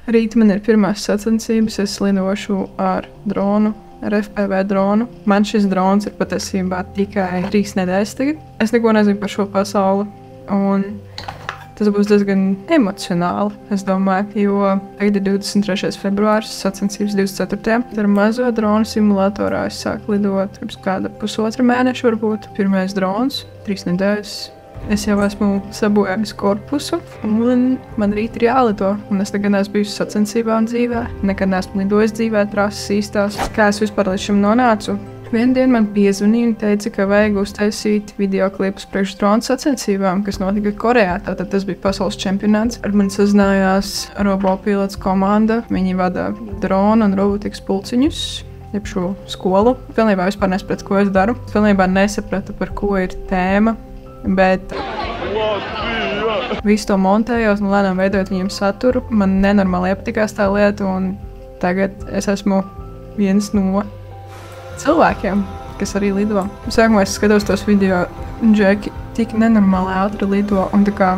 Rīt man ir pirmās sacensības, es lidošu ar dronu, ar FPV dronu. Man šis drons ir patiesībā tikai 3 nedēļas tagad. Es neko nezinu par šo pasauli, un tas būs diezgan emocionāli, es domāju, jo tagad ir 23. februāris, sacensības 24. Ar mazo dronu simulatorā es sāku lidot pirms kāda pusotra mēneša varbūt. Pirmais drons, 3 nedēļas. Es jau esmu sabojājis korpusu, un man rīt ir jālido. Un es nekad neesmu bijusi sacensībām dzīvē, nekad neesmu lidojis dzīvē, trases īstās. Kā es vispār līdz šim nonācu? Vienu dienu man piezvanīja un teica, ka vajag uztaisīt videoklipus priekš drona sacensībām, kas notika Korejā. Tātad tas bija pasaules čempionāts. Ar mani sazinājās robopilots komanda. Viņi vada drona un robotikas pulciņus, jeb šo skolu. Pilnībā vispār nesapratu, ko es daru. Pilnībā nesapratu, par ko ir tēma. Bet visu to montējos un lēnām veidojot viņiem saturu. Man nenormāli iepatikās tā lieta, un tagad es esmu viens no cilvēkiem, kas arī lido. Sākumā es skatos tos video, un Džeki tik nenormāli ātri lido, un tā kā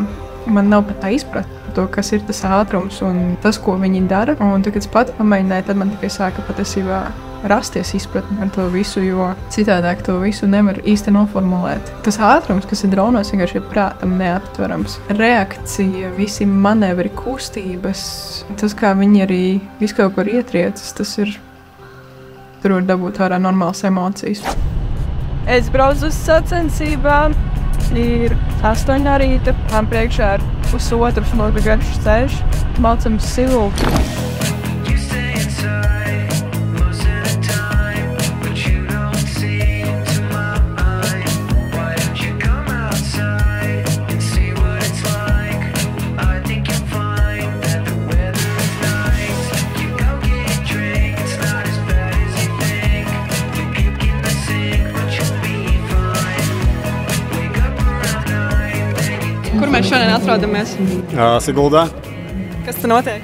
man nav pat tā izpratne to, kas ir tas ātrums un tas, ko viņi dara. Un tad, kad es pati pamēģināju, tad man tikai sāka patiesībā rasties izpratni par to visu, jo citādāk to visu nevar īsti noformulēt. Tas ātrums, kas ir dronos, vienkārši ir prātam neaptverams. Reakcija, visi manevri, kustības, tas, kā viņi arī visu kaut kur ietriecas, tas ir, tur var dabūt ārā normālas emocijas. Es braucu uz sacensībām, ir 8 rīta, man priekšā ir pusotrs garš ceļš, mācam siltu. Kur mēs šodien atrodamies? Siguldā. Kas te notiek?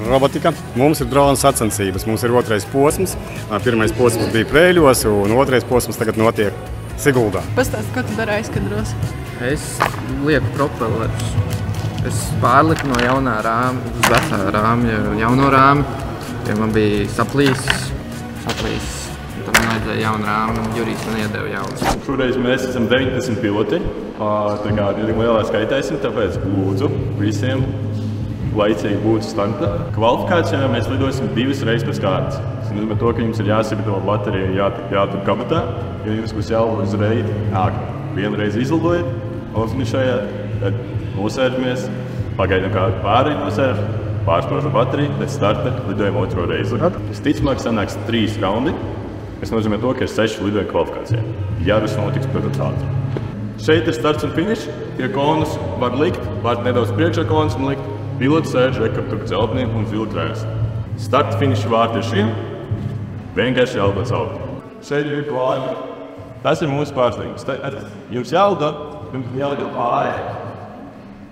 Robotika. Mums ir drona sacensības. Mums ir 2. posms. Pirmais posms bija Prēļos, un 2. posms tagad notiek Siguldā. Pastāst, ko tu dari aizkadros? Es lieku propellerus. Es pārliku no jaunā rāmja uz vecā rāmja, jauno rāmju, jo man bija saplīsis. Tad man vajadzēja jaunu rāmju, un Jurijs man iedeva jaunas. Šoreiz mēs esam 19 piloti. Tā kā diezgan lielā skaitā esam, tāpēc lūdzu visiem laicīgi būt starta. Kvalifikācijā mēs lidosim 2 reizes pēc kārtas. Tas nozīmē to, ka jums ir jāsagatavo baterija, jātur kabatā, jo jums būs jālido uzreiz ākri. Vienreiz izlidojat, nofinišējāt, tad nosēžamies, pagaidām kā pārēj nosēž, pārspaužam bateriju, pēc starta lidojam 2. reizi. Visticamāk sanāks 3 raundi, kas nozīmē to, ka ir 6 lidojumi kvalifikācijā. Ja viss notiks, protams, ātri. Šeit ir starts un finišs, pie konus var likt, var nedaudz priekšā konus un likt. Pilots sēž, rekaptuka celtnieku un vilkrējas. Starta finiša vārti ir šiem, vienkārši jālido cauri. Šeit ir klājumi. Tas ir mūsu pārsteigums. Jums jālido, jums jālido pārējā.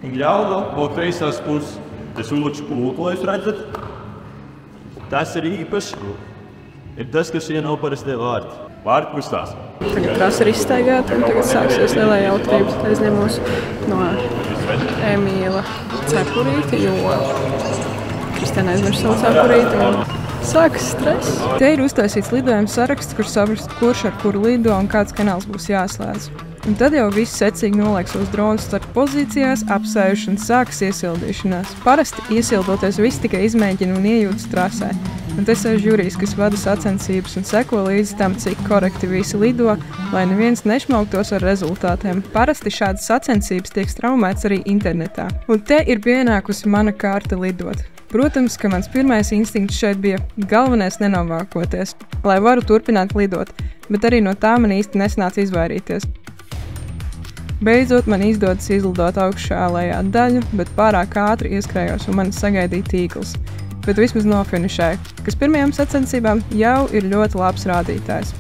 Un jālido vēl kreisās puses. Es uzlikšu pulku, lai jūs redzat. Tas ir īpaši. Ir tas, kas šie nav parastie vārti. Vārti kustās. Tagad trasa ir izstaigāta, un tagad sāksies lielā jautrība. Aizņemos no Emīla cepurīti, jo Kristiāna aizmirst savu cepurīti, un sākas stress. Te ir uztaisīts lidojums saraksts, kur saprast, kurš ar kuru lido un kāds kanāls būs jāslēdz. Un tad jau viss secīgi noliek savus dronus starp pozīcijās, apsējuši un sākas iesildīšanās. Parasti iesildoties viss tikai izmēģina un iejūtas trasē. Un te sēž Jurijs, kas vada sacensības un seko līdzi tam, cik korekti visi lido, lai neviens nešmauktos ar rezultātiem. Parasti šādas sacensības tiek straumēts arī internetā. Un te ir pienākusi mana kārta lidot. Protams, ka mans pirmais instinkts šeit bija galvenais nenovākoties, lai varu turpināt lidot, bet arī no tā man īsti nesanāca izvairīties. Beidzot man izdodas izlidot augšā lejā daļu, bet pārāk ātri ieskrējos un mani sagaidīja tīkls. Bet vismaz nofinišēju, kas pirmajām sacensībām jau ir ļoti labs rādītājs.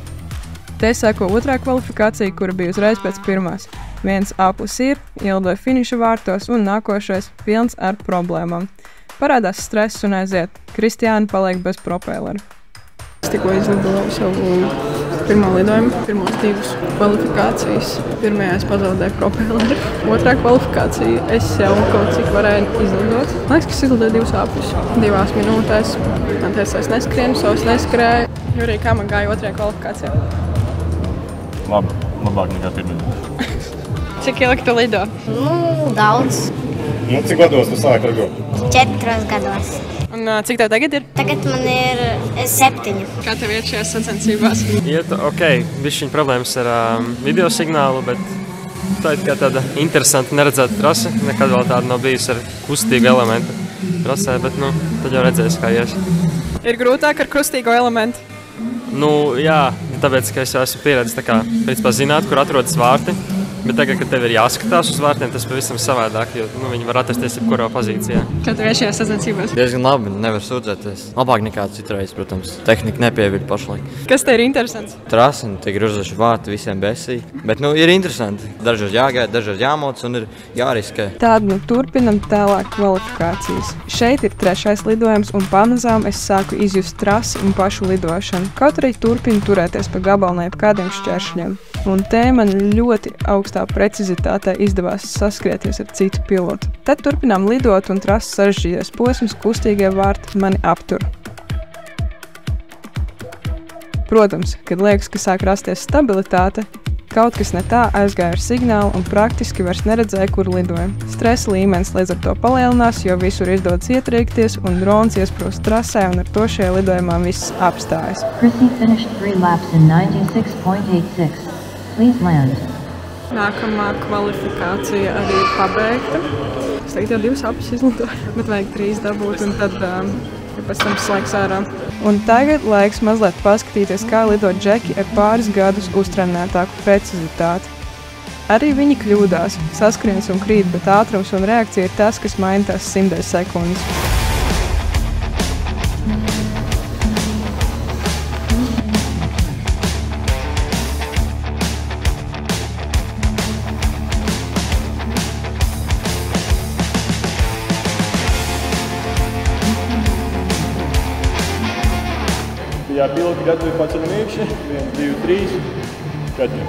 Te seko otrā kvalifikācija, kura bija uzreiz pēc pirmās. Viens aplis ir, ielidoja finiša vārtos un nākošais pilns ar problēmām. Parādās stress un aiziet. Kristiāna paliek bez propellera. Es tikko izlidoju savu pirmo lidojumu, pirmos 2 kvalifikācijas. Pirmajā es pazaudēju propelleri. Otrā kvalifikācija es jau kaut cik varēju izlidot. Man liekas, ka es izlidoju 2 apļus. 2 minūtēs. Man teica, es neskrienu, savs neskrēju. Jurī, kā man gāja otrajā kvalifikācijā? Labi, labāk nekā pirmajā. Cik ilgi tu lido? Daudz. Cik gados tu sāki lidot? 4 gados. Un cik tev tagad ir? Tagad man ir 7. Kā tev iet šajās sacensībās? Iet ok, bišķiņ problēmas ar video signālu, bet tā ir kā tāda interesanta neredzēta trase. Nekad vēl tāda nav bijusi ar kustīgu elementu trasē, bet tad jau redzēs, kā ies. Ir grūtāk ar kustīgo elementu? Jā, tāpēc, ka es jau esmu pieredzis tā kā, principā zināt, kur atrodas vārti. Bet tagad, kad tev ir jāskatās uz vārtiem, tas pavisam savādāk, jo viņi var atrasties jebkurā pozīcijā. Kā tev iet šajās sacensībās? Diezgan labi, nevar sūdzēties. Labāk nekā citreiz, protams. Tehnika nepieviļ pašlaik. Kas te ir interesants? Trasi, tie grozoši vārti visiem besī. Bet ir interesanti. Dažreiz jāgaida, dažreiz jāmoc un ir jāriskē. Tādu turpinam tālāk kvalifikācijas. Šeit ir 3. lidojums un pamazām es sāku izjust trasi un pašu lidošanu. Kaut arī turpinu turēties pa gabalnē ap kādiem šķēršļiem. Un te man ļoti augstā precizitātē izdevās saskrieties ar citu pilotu. Tad turpinām lidot un trases sarežģīties posms, kustīgie vārti mani aptur. Protams, kad liekas, ka sāk rasties stabilitāte, kaut kas ne tā aizgāja ar signālu un praktiski vairs neredzēja, kur lidoja. Stresa līmenis līdz ar to palielinās, jo visur izdodas ietriekties un drons iesprūst trasē un ar to šajā lidojumā viss apstājas. Chrissy finished 3 laps in 96.86. Please land. Nākamā kvalifikācija arī ir pabeigta. Es tagad jau 2 apļus izlidoju, bet vajag 3 dabūt un tad pēc tam slēgs ārā. Un tagad laiks mazliet paskatīties, kā lido džeki ar pāris gadus uztrenētāku precizitāti. Arī viņi kļūdās, saskriens un krīt, bet ātrums un reakcija ir tas, kas maina tās 100 sekundes. Jā, piloti gatavi paceļam iekšā. 1, 2, 3. Gatavi.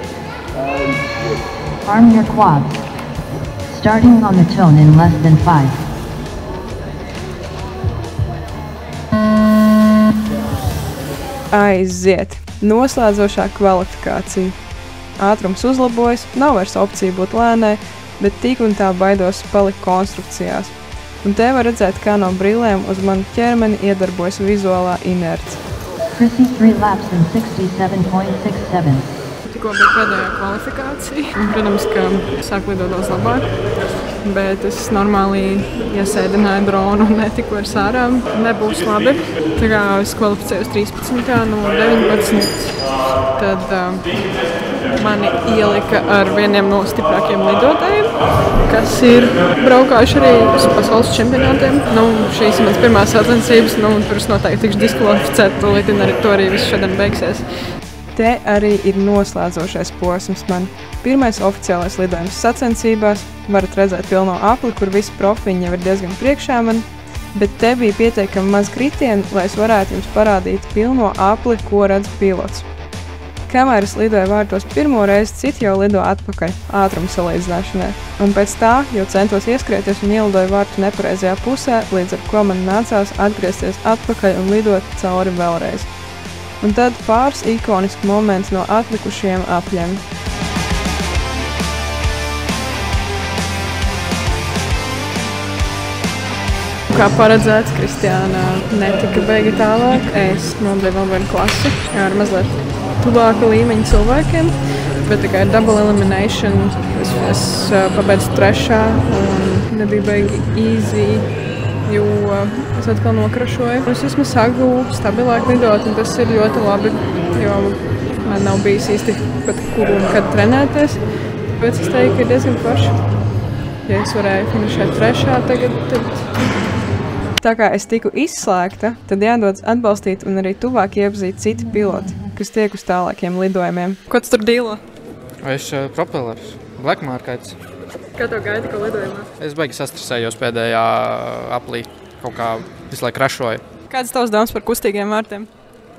Arm your quads. Starting on the tone in less than 5. Aiziet! Noslēdzošā kvalifikācija. Ātrums uzlabojas, nav vairs opcija būt lēnai, bet tik un tā baidos palikt konstrukcijās. Un te var redzēt, kā no brillēm uz manu ķermeni iedarbojas vizuālā inerce. Chrissy 3 laps in 67.67. Tikko bija pēdējā kvalifikācija. Protams, ka sāk lidot daudz labāk, bet es normāli iesēdināju dronu un netiku vairs ārā. Nebūs labi. Tā kā es kvalificēju uz 13. no 19. Tad mani ielika ar vieniem no stiprākiem lidotājiem, kas ir braukājuši arī uz pasaules čempionātiem. Šīs ir mans pirmās sacensības, tur es noteikti tikšu diskvalificēt, tūlīt arī to arī viss šodien beigsies. Te arī ir noslēdzošais posms man. Pirmais oficiālais lidojums sacensībās. Varat redzēt pilno apli, kur visi profiņi jau ir diezgan priekšā man, bet te bija pietiekami maz kritienu, lai es varētu jums parādīt pilno apli, ko redz pilots. Kamēr es lidoju vārtos pirmo reizi, citi jau lido atpakaļ ātruma salīdzināšanai. Un pēc tā jau centos ieskrieties un ielidoju vārtu nepareizajā pusē, līdz ar ko man nācās atgriezties atpakaļ un lidot cauri vēlreiz. Un tad pāris ikoniski moments no atlikušajiem apļiem. Kā paredzēts, Kristiāna netika beigta tālāk. Es nobiju vēl vienu klasi ar mazliet tuvāka līmeņa cilvēkiem, bet tā kā ir double elimination, es pabeidzu 3. un nebija beigi easy, jo es atkal nokrašoju. Es vismaz sāku stabilāk lidot, un tas ir ļoti labi, jo man nav bijis īsti pat kur un kad trenēties. Tāpēc es teiktu, ka ir diezgan forši. Ja es varēju finišēt 3. tagad, tad... Tā kā es tiku izslēgta, tad jādodas atbalstīt un arī tuvāk iepazīt citi piloti, kas tiek uz tālākiem lidojumiem. Ko tu tur dīlo? Es propelleris, Black Markets. Kā tev gaida, ko lidojumā? Es baigi sastrasējos pēdējā aplī, kaut kā visu laiku krašoju. Kāds tavs domas par kustīgiem vārtiem?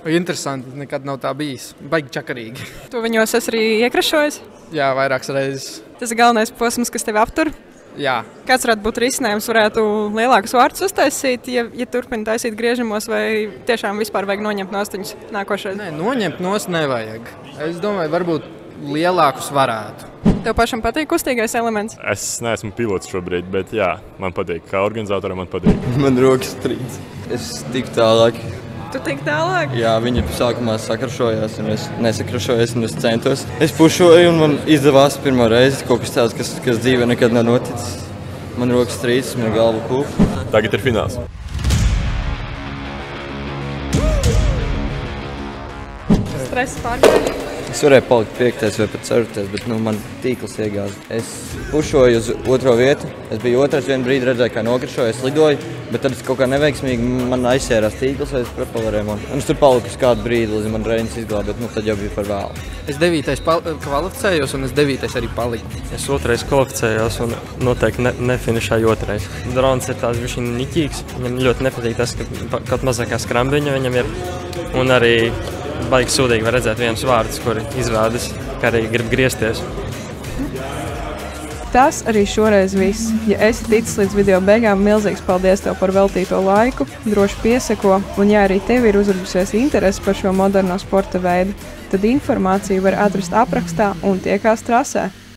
Interesanti, nekad nav tā bijis. Baigi čakarīgi. Tu viņos esi arī iekrašojis? Jā, vairākas reizes. Tas ir galvenais posms, kas tevi aptur. Jā. Kāds varētu būt risinājums? Varētu lielākus vārtus uztaisīt, ja turpina taisīt griežamos, vai tiešām vispār vajag noņemt nostiņus nākošais? Nē, noņemt nost nevajag. Es domāju, varbūt lielākus varētu. Tev pašam patīk kustīgais elements? Es neesmu pilots šobrīd, bet jā, man patīk. Kā organizatoram man patīk. Man rokas trīc. Es tiku tālāk. Tu tik tālāk? Jā, viņa sākumā sakrašojās, un es nesakrašojos, un es centos. Es pušoju, un man izdevās pirmo reizi kaut kas tāds, kas dzīvē nekad nav noticis. Man rokas trīc, man galva kūp. Tagad ir fināls. Stress pārgāja. Es varēju palikt 5. vai pat 4. bet man tīkls iegāza. Es pušoju uz 2. vietu. Es biju 2. vienu brīdi redzēju, kā nokrišoju, es lidoju, bet tad es kaut kā neveiksmīgi man aizsērās tīkls vai es propellerēju. Un es tur paliku uz kādu brīdi, līdz man reinis izglāba, bet tad jau bija par vēlu. Es 9. kvalificējos un es 9. arī paliku. Es 2. kvalificējos un noteikti nefinišēju 2. Drons ir tāds viņš niķīgs. Viņam ļoti nepatīk tas, ka kaut mazākā skrambiņa viņam ir. Un arī baigi sūdīgi var redzēt vienus vārdus, kuri izrādas, ka arī grib griezties. Tas arī šoreiz viss. Ja esi ticis līdz video beigām, milzīgs paldies tev par veltīto laiku, droši piesako, un ja arī tev ir uzradusies interesi par šo moderno sporta veidu, tad informāciju var atrast aprakstā un tiekās trasē.